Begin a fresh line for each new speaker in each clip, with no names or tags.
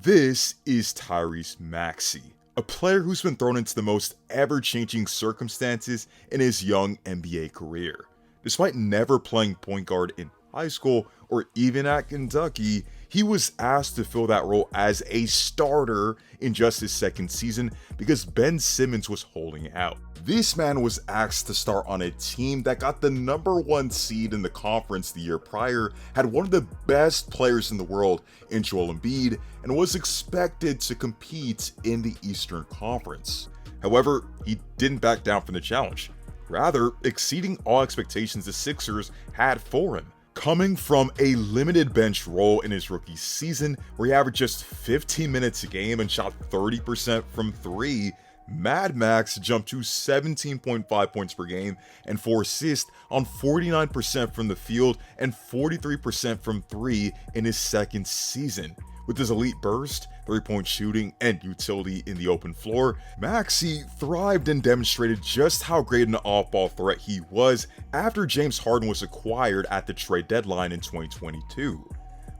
This is Tyrese Maxey, a player who's been thrown into the most ever-changing circumstances in his young NBA career. Despite never playing point guard in high school or even at Kentucky, he was asked to fill that role as a starter in just his second season because Ben Simmons was holding out. This man was asked to start on a team that got the #1 seed in the conference the year prior, had one of the best players in the world in Joel Embiid, and was expected to compete in the Eastern Conference. However, he didn't back down from the challenge, rather exceeding all expectations the Sixers had for him. Coming from a limited bench role in his rookie season, where he averaged just 15 minutes a game and shot 30% from 3, Mad Max jumped to 17.5 points per game and 4 assists on 49% from the field and 43% from 3 in his second season. With his elite burst, 3-point shooting, and utility in the open floor, Maxey thrived and demonstrated just how great an off-ball threat he was after James Harden was acquired at the trade deadline in 2022.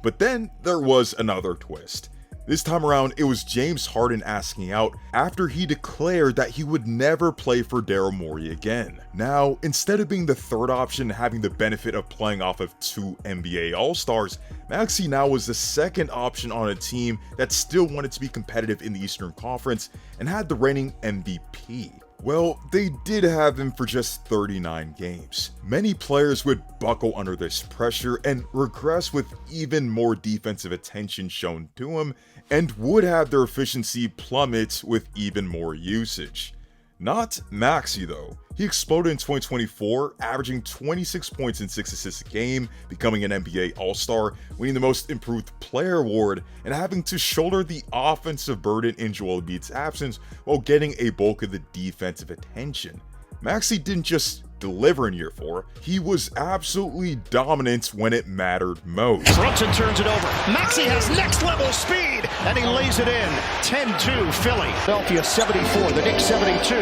But then there was another twist. This time around, it was James Harden asking out after he declared that he would never play for Daryl Morey again. Now, instead of being the third option having the benefit of playing off of 2 NBA All-Stars, Maxey now was the second option on a team that still wanted to be competitive in the Eastern Conference and had the reigning MVP. Well, they did have him for just 39 games. Many players would buckle under this pressure and regress with even more defensive attention shown to him, and would have their efficiency plummet with even more usage. Not Maxey though. He exploded in 2024, averaging 26 points and 6 assists a game, becoming an NBA All-Star, winning the Most Improved Player award, and having to shoulder the offensive burden in Joel Embiid's absence while getting a bulk of the defensive attention. Maxey didn't just deliver in year 4, he was absolutely dominant when it mattered most.
Brunson turns it over. Maxey has next level speed, and he lays it in. 10-2 Philly. Philadelphia 74, the Knicks 72.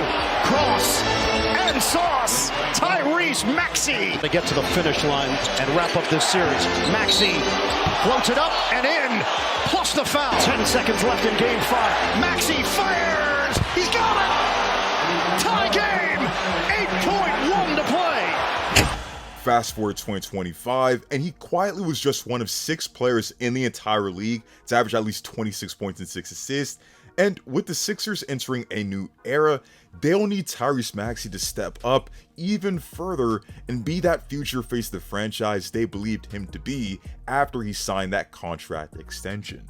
Cross and sauce. Tyrese Maxey. They get to the finish line and wrap up this series. Maxey floats it up and in, plus the foul. 10 seconds left in game 5. Maxey fires. He's got it. Tie game. 8.1 to play.
Fast forward 2025, and he quietly was just one of 6 players in the entire league to average at least 26 points and 6 assists. And with the Sixers entering a new era, they'll need Tyrese Maxey to step up even further and be that future face of the franchise they believed him to be after he signed that contract extension.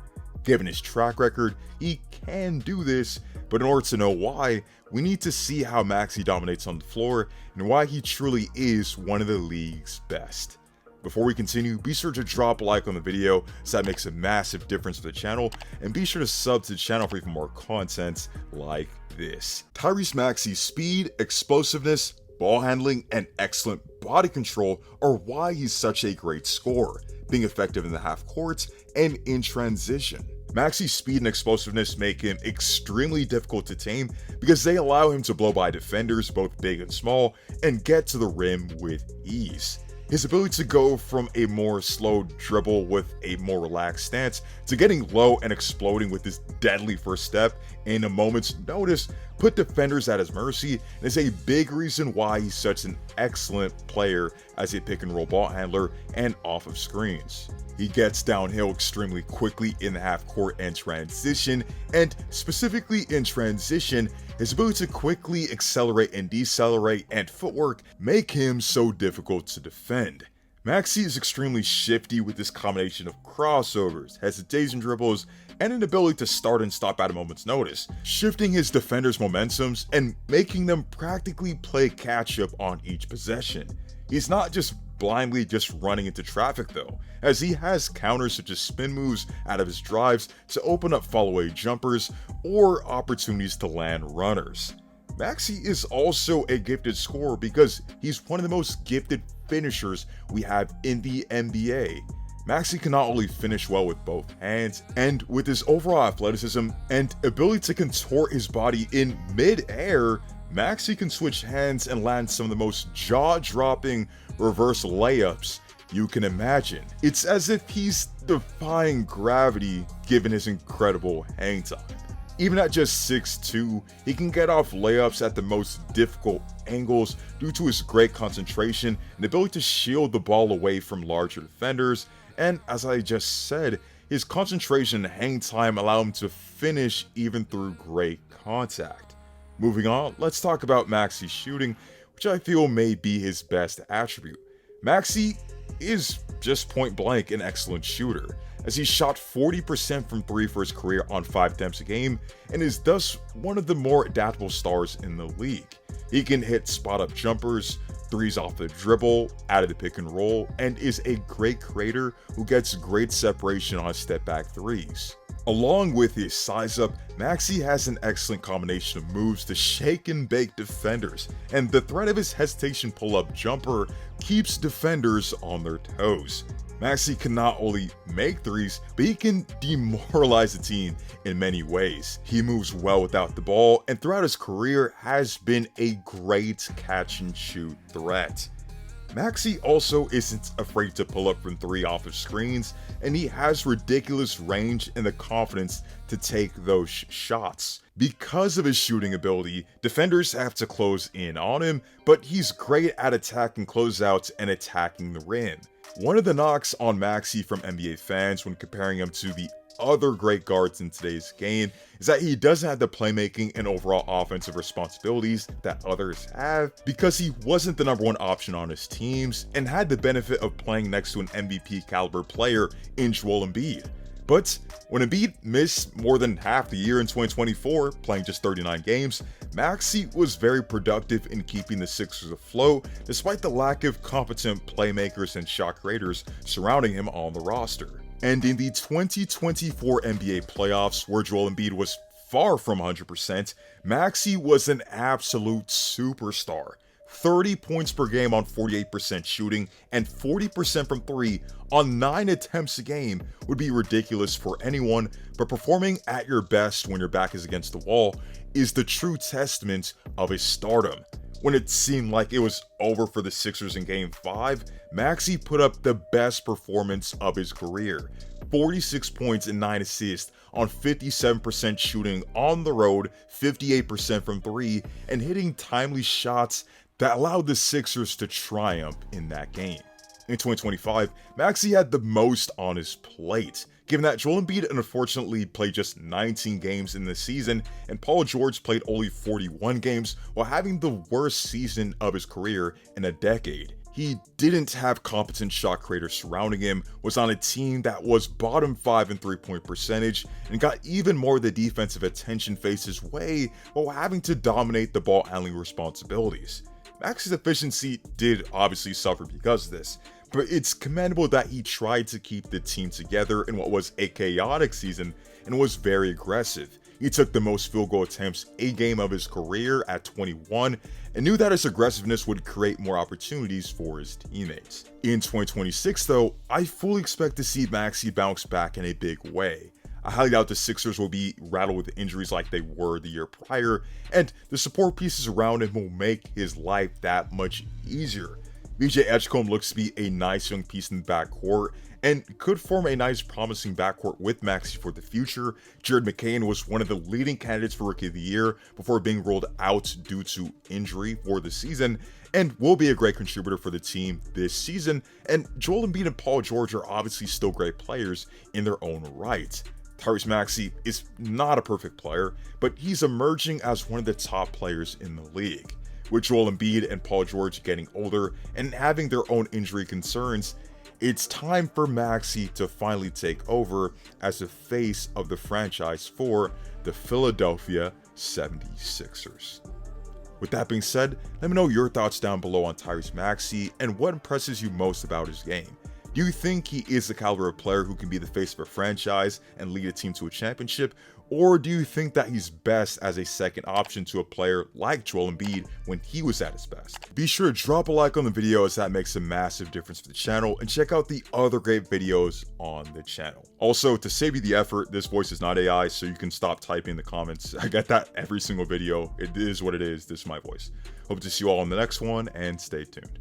Given his track record, he can do this, but in order to know why, we need to see how Maxey dominates on the floor and why he truly is one of the league's best. Before we continue, be sure to drop a like on the video, so that makes a massive difference for the channel, and be sure to sub to the channel for even more content like this. Tyrese Maxey's speed, explosiveness, ball handling, and excellent body control are why he's such a great scorer, being effective in the half court and in transition. Maxey's speed and explosiveness make him extremely difficult to tame because they allow him to blow by defenders, both big and small, and get to the rim with ease. His ability to go from a more slow dribble with a more relaxed stance to getting low and exploding with his deadly first step in a moment's notice put defenders at his mercy, and is a big reason why he's such an excellent player as a pick and roll ball handler and off of screens. He gets downhill extremely quickly in the half court and transition, and specifically in transition, his ability to quickly accelerate and decelerate and footwork make him so difficult to defend. Maxey is extremely shifty with this combination of crossovers, hesitation dribbles, and an ability to start and stop at a moment's notice, shifting his defenders' momentums and making them practically play catch up on each possession. He's not just blindly just running into traffic though, as he has counters such as spin moves out of his drives to open up follow-away jumpers or opportunities to land runners. Maxey is also a gifted scorer because he's one of the most gifted finishers we have in the NBA. Maxey can not only finish well with both hands, and with his overall athleticism and ability to contort his body in mid-air, Maxey can switch hands and land some of the most jaw-dropping reverse layups you can imagine. It's as if he's defying gravity given his incredible hang time. Even at just 6'2", he can get off layups at the most difficult angles due to his great concentration and ability to shield the ball away from larger defenders, and as I just said, his concentration and hang time allow him to finish even through great contact. Moving on, let's talk about Maxey's shooting, which I feel may be his best attribute. Maxey is just point blank an excellent shooter, as he shot 40% from 3 for his career on 5 attempts a game, and is thus one of the more adaptable stars in the league. He can hit spot-up jumpers, threes off the dribble, out of the pick and roll, and is a great creator who gets great separation on step-back threes. Along with his size up, Maxey has an excellent combination of moves to shake and bake defenders, and the threat of his hesitation pull-up jumper keeps defenders on their toes. Maxey can not only make threes, but he can demoralize the team in many ways. He moves well without the ball, and throughout his career has been a great catch and shoot threat. Maxey also isn't afraid to pull up from 3 off of screens, and he has ridiculous range and the confidence to take those shots. Because of his shooting ability, defenders have to close in on him, but he's great at attacking closeouts and attacking the rim. One of the knocks on Maxey from NBA fans when comparing him to the other great guards in today's game is that he doesn't have the playmaking and overall offensive responsibilities that others have, because he wasn't the #1 option on his teams and had the benefit of playing next to an MVP caliber player in Joel Embiid. But when Embiid missed more than half the year in 2024, playing just 39 games, Maxey was very productive in keeping the Sixers afloat despite the lack of competent playmakers and shot creators surrounding him on the roster. And in the 2024 NBA playoffs, where Joel Embiid was far from 100%, Maxey was an absolute superstar. 30 points per game on 48% shooting and 40% from 3 on 9 attempts a game would be ridiculous for anyone, but performing at your best when your back is against the wall is the true testament of his stardom. When it seemed like it was over for the Sixers in Game 5, Maxey put up the best performance of his career. 46 points and 9 assists on 57% shooting on the road, 58% from 3, and hitting timely shots that allowed the Sixers to triumph in that game. In 2025, Maxey had the most on his plate, given that Joel Embiid unfortunately played just 19 games in the season, and Paul George played only 41 games while having the worst season of his career in a decade. He didn't have competent shot creators surrounding him, was on a team that was bottom 5 in 3-point percentage, and got even more of the defensive attention faced his way while having to dominate the ball handling responsibilities. Maxey's efficiency did obviously suffer because of this, but it's commendable that he tried to keep the team together in what was a chaotic season and was very aggressive. He took the most field goal attempts a game of his career at 21 and knew that his aggressiveness would create more opportunities for his teammates. In 2026 though, I fully expect to see Maxey bounce back in a big way. I highly doubt the Sixers will be rattled with injuries like they were the year prior, and the support pieces around him will make his life that much easier. VJ Edgecombe looks to be a nice young piece in the backcourt and could form a nice promising backcourt with Maxey for the future. Jared McCain was one of the leading candidates for Rookie of the Year before being ruled out due to injury for the season, and will be a great contributor for the team this season. And Joel Embiid and Paul George are obviously still great players in their own right. Tyrese Maxey is not a perfect player, but he's emerging as one of the top players in the league. With Joel Embiid and Paul George getting older and having their own injury concerns, it's time for Maxey to finally take over as the face of the franchise for the Philadelphia 76ers. With that being said, let me know your thoughts down below on Tyrese Maxey and what impresses you most about his game. Do you think he is the caliber of player who can be the face of a franchise and lead a team to a championship? Or do you think that he's best as a second option to a player like Joel Embiid when he was at his best? Be sure to drop a like on the video, as that makes a massive difference for the channel, and check out the other great videos on the channel. Also, to save you the effort, this voice is not AI, so you can stop typing in the comments. I get that every single video. It is what it is. This is my voice. Hope to see you all in the next one, and stay tuned.